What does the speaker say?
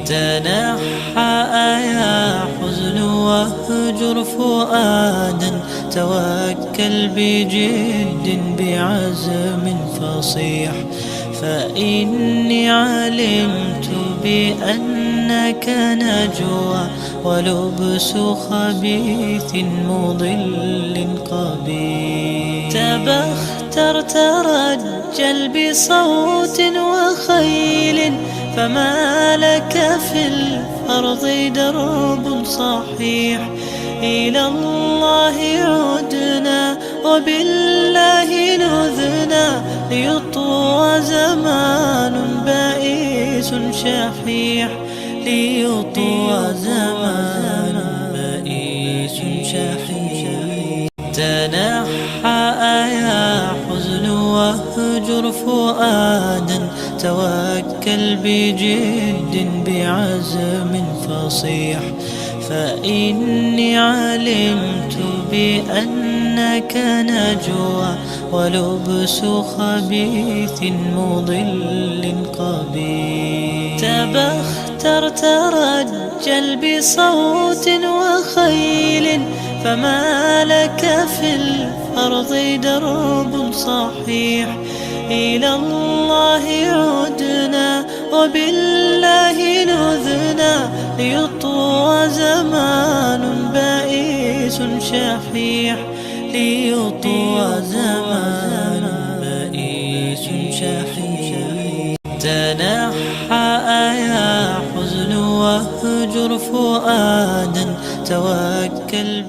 تنحى يا حزن واهجر فؤادا، توكل بجد بعزم فصيح، فإني علمت بأنك نجوى ولبس خبيث مضل قبيح. تبختر ترجل بصوت وخيل، فما لك في الأرض درب صحيح. إلى الله عدنا وبالله نذنا، ليطوى زمان بائس شحيح، ليطوى زمان بائس شحيح. تنحى يا حزن واهجر فؤادا، توكل بجد بعزم فصيح، فإني علمت بأنك نجوى ولبس خبيث مضل قبيح. تبختر ترجل بصوت وخيل، فما لك في الأرض درب صحيح. إلى الله عدنا وبالله نذنا، ليطوى زمان بائس شحيح، ليطوى زمان بائس شحيح. تنحى يا حزن واهجر فؤادا، توكل